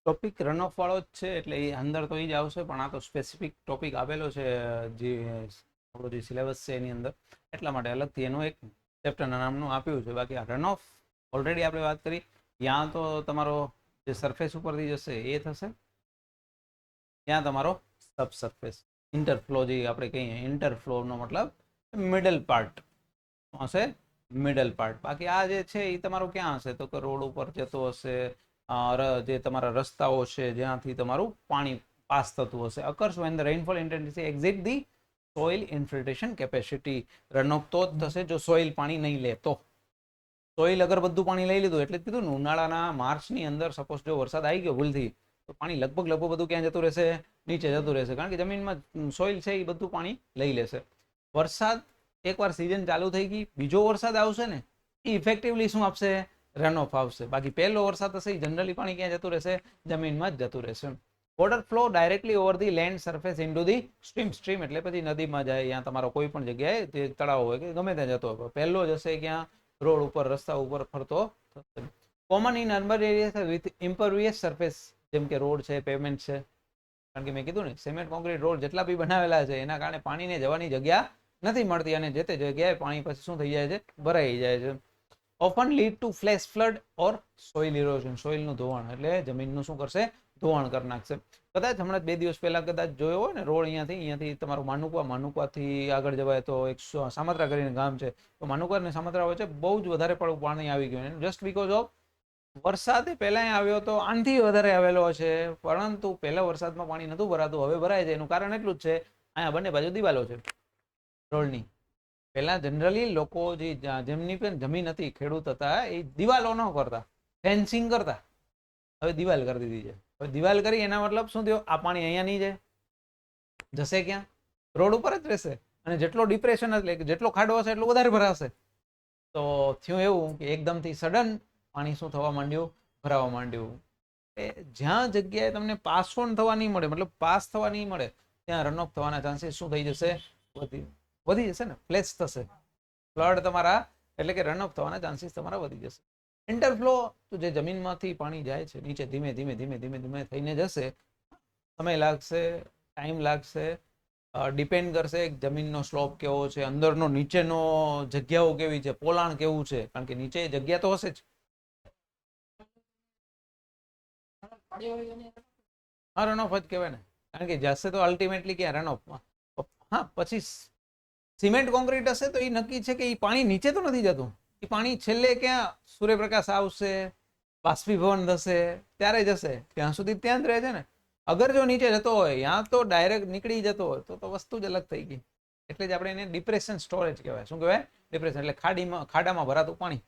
Topic run of વાળો જ છે એટલે એ અંદર તો એ જ આવશે, પણ આ તો સ્પેસિફિક ટોપિક આપેલો છે જે આપણો જે સિલેબસ છે એની અંદર, એટલા માટે અલગથી એનું એક ચેપ્ટરના નામનું આપ્યું છે. બાકી આ રન ઓફ ઓલરેડી આપણે વાત કરી. ત્યાં તો તમારો જે સરફેસ ઉપરથી જશે એ થશે, ત્યાં તમારો સબ સરફેસ ઇન્ટરફ્લો જે આપણે કહીએ, ઇન્ટરફ્લોનો મતલબ મિડલ પાર્ટ હશે, મિડલ પાર્ટ. બાકી આ જે છે એ તમારો ક્યાં હશે તો કે રોડ ઉપર જતો હશે, જે તમારા રસ્તાઓ છે જ્યાંથી તમારું પાણી પાસ થતું હશે. Occurs when the rainfall intensity exit the soil infiltration capacity. Run of તો જ થશે જો સોઇલ પાણી નહીં લે તો. સોઇલ અગર બધું પાણી લઈ લીધું, એટલે જ કીધું ને ઉનાળાના માર્ચની અંદર સપોઝ જો વરસાદ આવી ગયો ભૂલથી, તો પાણી લગભગ બધું ક્યાં જતું રહેશે? નીચે જતું રહેશે, કારણ કે જમીનમાં સોઇલ છે એ બધું પાણી લઈ લેશે. વરસાદ એકવાર સિઝન ચાલુ થઈ ગઈ, બીજો વરસાદ આવશે ને એ ઇફેક્ટિવલી શું આપશે? રન ઓફ આવશે. બાકી પહેલો વરસાદ હશે એ જનરલી પાણી ક્યાં જતું રહેશે? જમીનમાં જ જતું રહેશે. Water flow directly over the land surface into the stream. Stream એટલે પછી નદીમાં જાય, યા તમારો કોઈ પણ જગ્યાએ જે તળાવ હોય કે ગમે ત્યાં જતો હોય. પહેલો જ હશે ક્યાં? રોડ ઉપર, રસ્તા ઉપર ફરતો થશે. Common in urban area with impervious surface, જેમ કે રોડ છે, પેમેન્ટ છે. કારણ કે મેં કીધું ને, સિમેન્ટ કોન્ક્રીટ રોડ જેટલા બી બનાવેલા છે એના કારણે પાણીને જવાની જગ્યા નથી મળતી, અને જે તે જગ્યાએ પાણી પછી શું થઈ જાય છે? ભરાઈ જાય છે. Often lead to flash flood or soil erosion. સોઇલનું ધોવાણ એટલે જમીનનું શું કરશે? ધોવાણ કરી નાખશે. કદાચ હમણાં 2 દિવસ પહેલા કદાચ જોયો હોય ને રોડ અહીંયાથી તમારું માનુકવાથી આગળ જવાય તો એક સામત્રા કરીને ગામ છે, તો માનુકા અને સામત્રા વચ્ચે બહુ જ વધારે પડતું પાણી આવી ગયું, જસ્ટ બીકોઝ ઓફ વરસાદ પહેલા આવ્યો તો આનથી વધારે આવેલો છે, પરંતુ પહેલા વરસાદમાં પાણી નતું ભરાતું, હવે ભરાય છે. એનું કારણ એટલું જ છે, અહીંયા બંને બાજુ દિવાલો છે રોડની. પહેલા જનરલી લોકો જેમની પણ જમીન હતી, ખેડૂત હતા, એ દિવાલો ન કરતા, ફેન્સિંગ કરતા. હવે દિવાલ કરી દીધી છે. હવે દિવાલ કરી એના મતલબ શું થયો? આ પાણી અહીંયા નહીં જાય, જશે ક્યાં? રોડ ઉપર જ રહેશે. અને જેટલો ડિપ્રેશન એટલે જેટલો ખાડો હશે એટલું વધારે ભરાશે. તો થયું એવું કે એકદમથી સડન પાણી શું થવા માંડ્યું? ભરાવા માંડ્યું. એ જ્યાં જગ્યાએ તમને પાસ ઓન થવા નહીં મળે, મતલબ પાસ થવા નહીં મળે, ત્યાં રન ઓફ થવાના ચાન્સીસ શું થઈ જશે? વધી જશે ને, ફ્લેશ થશે. ફ્લડ તમારા એટલે કે રન ઓફ થવાના ચાન્સીસ તમારા વધી જશે. ઇન્ટરફ્લો તો જે જમીનમાંથી પાણી જાય છે નીચે, ધીમે ધીમે થઈને જશે. સમય લાગશે, ટાઈમ લાગશે, ડિપેન્ડ કરશે જમીનનો સ્લોપ કેવો છે, અંદરનો નીચેનો જગ્યાઓ કેવી છે, પોલાણ કેવું છે, કારણ કે નીચે જગ્યા તો હશે જ. હા, રન ઓફ જ કહેવાય ને, કારણ કે જશે તો અલ્ટિમેટલી ક્યાં? Run of. હા, પછી સિમેન્ટ કોન્ક્રીટ હશે તો એ નક્કી છે કે એ પાણી નીચે તો નથી જતું. એ પાણી છેલ્લે ક્યાં? સૂર્યપ્રકાશ આવશે, બાષ્પીભવન થશે, ત્યારે જશે. ત્યાં સુધી ત્યાં જ રહે છે ને. અગર જો નીચે જતો હોય, ત્યાં તો ડાયરેક્ટ નીકળી જતો હોય તો વસ્તુ જ અલગ થઈ ગઈ. એટલે જ આપણે એને ડિપ્રેશન સ્ટોરેજ કહેવાય. શું કહેવાય? ડિપ્રેશન એટલે ખાડામાં ભરાતું પાણી.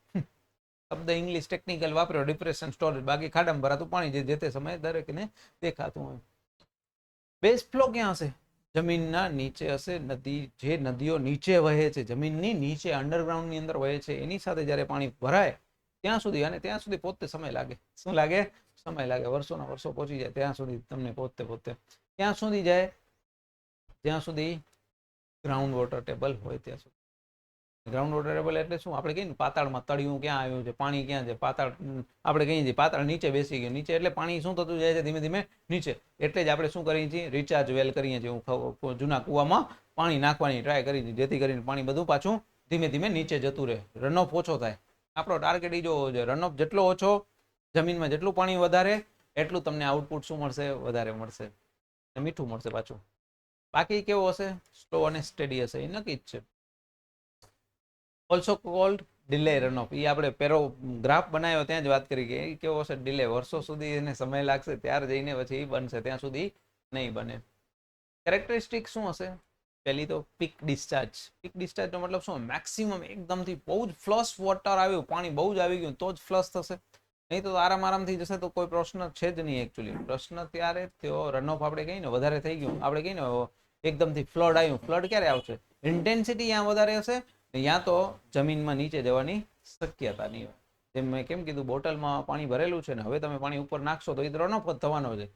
શબ્દ ઇંગ્લિશ ટેકનિકલ વાપર્યો, ડિપ્રેશન સ્ટોરેજ. બાકી ખાડામાં ભરાતું પાણી જે તે સમયે દરેકને દેખાતું હોય. બેઝ ફ્લો ક્યાં હશે? જમીનના નીચે હશે. જે નદીઓ નીચે વહે છે, જમીનની નીચે અંડરગ્રાઉન્ડની અંદર વહે છે, એની સાથે જ્યારે પાણી ભરાય ત્યાં સુધી, અને ત્યાં સુધી પોતે સમય લાગે. શું લાગે? સમય લાગે. વર્ષોના વર્ષો પહોંચી જાય ત્યાં સુધી તમને પોતે ત્યાં સુધી જાય જ્યાં સુધી ગ્રાઉન્ડ વોટર ટેબલ હોય ત્યાં સુધી. ગ્રાઉન્ડ વોટર ટેબલ એટલે શું? આપણે કહીએ ને પાતાળમાં તળિયું ક્યાં આવ્યું છે, પાણી ક્યાં છે, પાતાળ આપણે કહીએ છીએ પાતાળ નીચે બેસી ગયું. નીચે એટલે પાણી શું થતું જાય છે? ધીમે ધીમે નીચે. એટલે જ આપણે શું કરીએ છીએ? રિચાર્જ વેલ કરીએ છીએ. જૂના કૂવામાં પાણી નાખવાની ટ્રાય કરી છે, જેથી કરીને પાણી બધું પાછું ધીમે ધીમે નીચે જતું રહે, રન ઓફ ઓછો થાય. આપણો ટાર્ગેટ એ જોવો છે, રન ઓફ જેટલો ઓછો, જમીનમાં જેટલું પાણી વધારે, એટલું તમને આઉટપુટ શું મળશે? વધારે મળશે, મીઠું મળશે પાછું. બાકી કેવું હશે? સ્લો અને સ્ટેડી હશે, એ નક્કી જ છે. Also called delay run off. એ આપણે પેરો ગ્રાફ બનાવ્યો ત્યાં જ વાત કરી કે એ કેવો હશે? ડિલે. વર્ષો સુધી એને સમય લાગશે, ત્યાર જઈને પછી એ બનશે, ત્યાં સુધી નહીં બને. કેરેક્ટરિસ્ટિક શું હશે? પહેલી તો પીક ડિસ્ચાર્જ. પીક ડિસ્ચાર્જનો મતલબ શું? મેક્સિમમ એકદમથી બહુ જ ફ્લશ વોટર આવ્યું, પાણી બહુ જ આવી ગયું તો જ ફ્લશ થશે, નહીં તો આરામથી જશે તો કોઈ પ્રશ્ન છે જ નહીં. એકચ્યુઅલી પ્રશ્ન ત્યારે થયો રન ઓફ, આપણે કહીએ ને વધારે થઈ ગયું, આપણે કહીએ ને એકદમથી ફ્લડ આવ્યું. ફ્લડ ક્યારે આવશે? ઇન્ટેન્સિટી ત્યાં વધારે હશે, ત્યાં તો જમીનમાં નીચે જવાની શક્યતા નહીં હોય. જેમ મેં કેમ કીધું, બોટલમાં પાણી ભરેલું છે ને હવે તમે પાણી ઉપર નાખશો તો એ રન ઓફ જ થવાનો છે.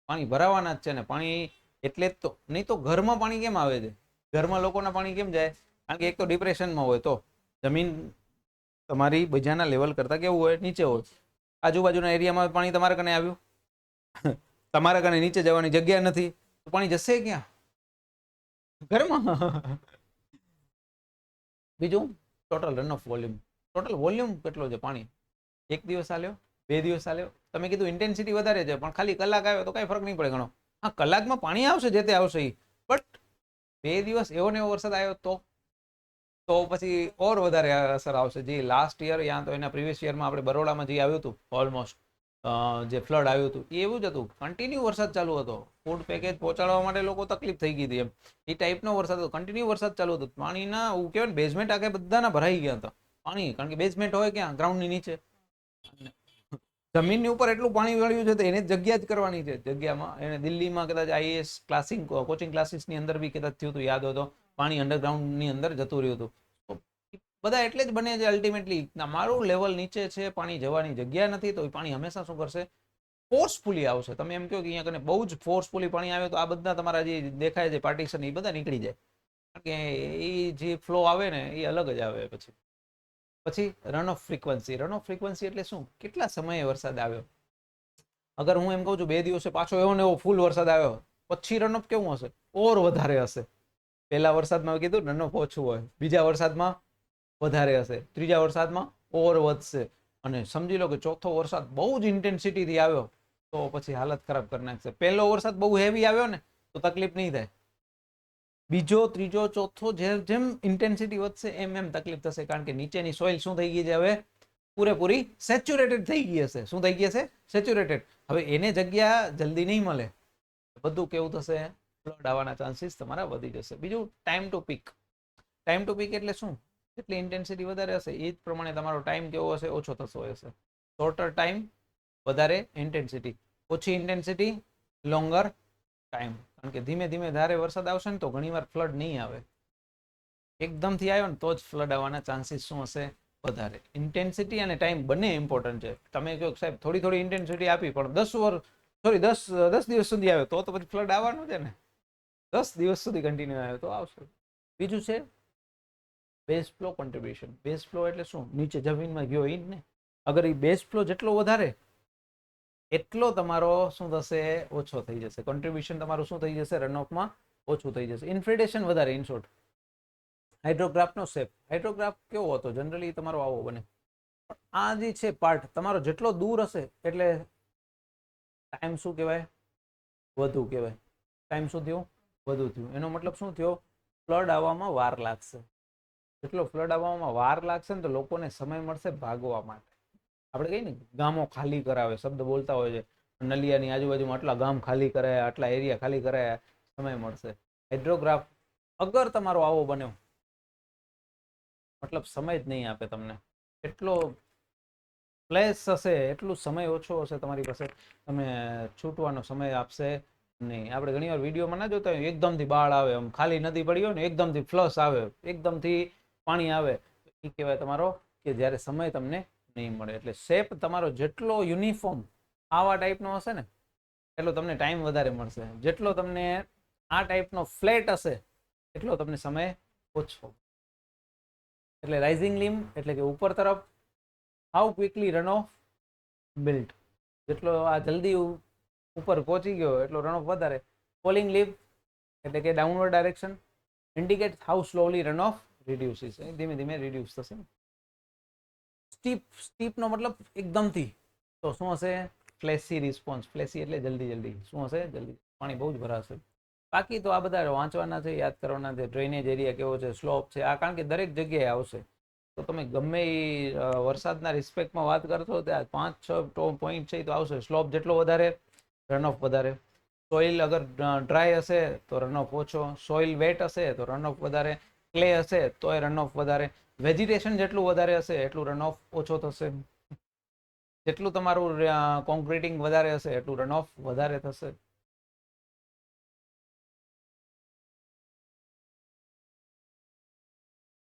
પાણી ભરાવાના જ છે ને. પાણી એટલે જ તો, નહીં તો ઘરમાં પાણી કેમ આવે છે? ઘરમાં લોકોના પાણી કેમ જાય? કારણ કે એક તો ડિપ્રેશનમાં હોય, તો જમીન તમારી બીજાના લેવલ કરતાં કેવું હોય? નીચે હોય. આજુબાજુના એરિયામાં પાણી તમારે કને આવ્યું, તમારા કારણે નીચે જવાની જગ્યા નથી, તો પાણી જશે ક્યાં? ઘરમાં. બીજું total run of volume. Total volume કેટલો છે પાણી? એક દિવસ આલ્યો, 2 દિવસ આલ્યો. તમે કીધું ઇન્ટેન્સિટી વધારે છે, પણ ખાલી કલાક આવ્યો તો કઈ ફરક નહીં પડે ઘણો. હા, કલાકમાં પાણી આવશે, જે તે આવશે એ, બટ 2 દિવસ એવો ને એવો વરસાદ આવ્યો તો પછી ઓર વધારે અસર આવશે. જે લાસ્ટ યર યા તો એના પ્રીવિયસ યરમાં આપણે બરોડામાં જે આવ્યું હતું ઓલમોસ્ટ, જે ફ્લડ આવ્યું હતું એ એવું જ હતું. કન્ટિન્યુ વરસાદ ચાલુ હતો, ફૂડ પેકેજ પહોંચાડવા માટે લોકો તકલીફ થઈ ગઈ હતી એમ. એ ટાઈપનો વરસાદ હતો, કન્ટિન્યુ વરસાદ ચાલુ હતો. પાણીના એવું કહેવાય ને, બેઝમેન્ટ આગે બધાના ભરાઈ ગયા હતા પાણી, કારણ કે બેઝમેન્ટ હોય ક્યાં? ગ્રાઉન્ડની નીચે. જમીનની ઉપર એટલું પાણી વળ્યું છે તો એને જગ્યા જ કરવાની છે. જગ્યામાં એને દિલ્હીમાં કદાચ આઈએએસ ક્લાસિંગ કોચિંગ ક્લાસીસની અંદર બી કદાચ થયું હતું, યાદ હોય તો, પાણી અંડરગ્રાઉન્ડની અંદર જતું રહ્યું હતું. તો બધા એટલે જ બને છે અલ્ટિમેટલી, મારું લેવલ નીચે છે, પાણી જવાની જગ્યા નથી, તો એ પાણી હંમેશા શું કરશે? ફોર્સફુલી આવશે. તમે એમ કહો કે અહીંયા કને બહુ જ ફોર્સફુલી પાણી આવે તો આ બધા તમારા જે દેખાય છે પાર્ટીશન એ બધા નીકળી જાય, કારણ કે એ જે ફ્લો આવે ને એ અલગ જ આવે. પછી run off frequency. Run off frequency એટલે શું? કેટલા સમયે વરસાદ આવ્યો. અગર હું એમ કહું છું 2 દિવસે પાછો એવો ને એવો ફૂલ વરસાદ આવ્યો, પછી રન ઓફ કેવું હશે? ઓર વધારે હશે. પહેલા વરસાદમાં કીધું રન ઓફ ઓછું હોય, બીજા વરસાદમાં વધારે હશે, ત્રીજા વરસાદમાં ઓર વધશે, અને સમજી લો કે ચોથો વરસાદ બહુ જ ઇન્ટેન્સિટીથી આવ્યો તો પછી હાલત ખરાબ કરી નાખશે. પહેલો વરસાદ બહુ હેવી આવ્યો ને તો તકલીફ નહીં થાય, બીજો, ત્રીજો, ચોથો જેમ ઇન્ટેન્સિટી વધશે એમ તકલીફ થશે, કારણ કે નીચેની સોઇલ શું થઈ ગઈ છે? હવે પૂરેપૂરી સેચ્યુરેટેડ થઈ ગઈ હશે. શું થઈ ગઈ હશે? સેચ્યુરેટેડ. હવે એને જગ્યા જલ્દી નહીં મળે, બધું કેવું થશે? ફ્લડ આવવાના ચાન્સીસ તમારા વધી જશે. બીજું time to peak. Time to peak એટલે શું? જેટલી ઇન્ટેન્સિટી વધારે હશે એ જ પ્રમાણે તમારો ટાઈમ કેવો હશે? ઓછો થતો હશે. શોર્ટર ટાઈમ, વધારે ઇન્ટેન્સિટી. ઓછી ઇન્ટેન્સિટી, લોંગર ટાઈમ. કારણ કે ધીમે ધીમે ધારે વરસાદ આવશે ને તો ઘણીવાર ફ્લડ નહીં આવે. એકદમથી આવ્યો ને તો જ ફ્લડ આવવાના ચાન્સીસ શું હશે? વધારે. ઇન્ટેન્સિટી અને ટાઈમ બંને ઇમ્પોર્ટન્ટ છે. તમે કહો સાહેબ થોડી થોડી ઇન્ટેન્સિટી આપી પણ 10 દિવસ સુધી આવ્યો તો પછી ફ્લડ આવવાનું છે ને. 10 દિવસ સુધી કન્ટિન્યુ આવ્યો તો આવશે. બીજું છે base flow contribution. Base flow એટલે શું? નીચે જમીનમાં ગયો એ જ ને. અગર એ બેઝ ફ્લો જેટલો વધારે એટલો તમારો શું થશે? ઓછો થઈ જશે. કોન્ટ્રીબ્યુશન તમારું શું થઈ જશે? રનઓફમાં ઓછું થઈ જશે. ઇન્ફિલ્ટ્રેશન વધારે. ઇન શોર્ટ, હાઇડ્રોગ્રાફનો શેપ. હાઇડ્રોગ્રાફ કેવો હતો? જનરલી તમારો આવો બને. આ જે છે પાર્ટ તમારો જેટલો દૂર હશે એટલે ટાઈમ શું કહેવાય? વધુ કહેવાય. ટાઈમ શું થયું? વધુ થયું. એનો મતલબ શું થયો? ફ્લડ આવવામાં વાર લાગશે. જેટલો ફ્લડ આવવામાં વાર લાગશે ને તો લોકોને સમય મળશે ભાગવા માટે. આપણે કહીએ ને ગામો ખાલી કરાવે, શબ્દ બોલતા હોય છે, નલિયાની આજુબાજુમાં આટલા ગામ ખાલી કરાયા, આટલા એરિયા ખાલી કરાયા, સમય મળશે. હાઇડ્રોગ્રાફ અગર તમારો આવો બન્યો મતલબ સમય જ નહીં આપે તમને. એટલો પ્લેસ હશે, એટલું સમય ઓછો હશે તમારી પાસે, તમે છૂટવાનો સમય આપશે નહીં. આપણે ઘણી વાર વિડીયોમાં ના જોતા હોય એકદમથી બાળ આવે, આમ ખાલી નદી પડી હોય ને એકદમથી ફ્લશ આવે, એકદમથી પાણી આવે, એ કહેવાય તમારો કે જ્યારે સમય તમને નહીં મળે. એટલે શેપ તમારો જેટલો યુનિફોર્મ આવા ટાઈપનો હશે ને એટલો તમને ટાઈમ વધારે મળશે. જેટલો તમને આ ટાઈપનો ફ્લેટ હશે એટલો તમને સમય ઓછો. એટલે રાઇઝિંગ લીમ એટલે કે ઉપર તરફ, how quickly run off built, જેટલો આ જલ્દી ઉપર પહોંચી ગયો એટલો રન ઓફ વધારે. ફોલિંગ લીફ એટલે કે downward direction, indicate how slowly run off reduces, ધીમે ધીમે રિડ્યુસ થશે. સ્ટીપનો મતલબ એકદમથી, તો શું હશે? ફ્લેશી રિસ્પોન્સ. ફ્લેશી એટલે જલ્દી જલ્દી. શું હશે? જલ્દી. પાણી બહુ જ ભરાશે. બાકી તો આ બધા વાંચવાના છે, યાદ કરવાના છે. ડ્રેનેજ એરિયા કેવો છે, સ્લોપ છે, આ કારણ કે દરેક જગ્યાએ આવશે. તો તમે ગમે એ વરસાદના રિસ્પેક્ટમાં વાત કરશો ત્યાં 5-6 પોઈન્ટ છે તો આવશે. સ્લોપ જેટલો વધારે રન ઓફ વધારે. સોઇલ અગર ડ્રાય હશે તો રન ઓફ ઓછો. સોઇલ વેટ હશે તો રન ઓફ વધારે. ક્લે હશે તો એ રન ઓફ વધારે. વેજીટેશન જેટલું વધારે હશે એટલું રન ઓફ ઓછો થશે. જેટલું તમારું કોન્ક્રીટિંગ વધારે હશે એટલું રન ઓફ વધારે થશે.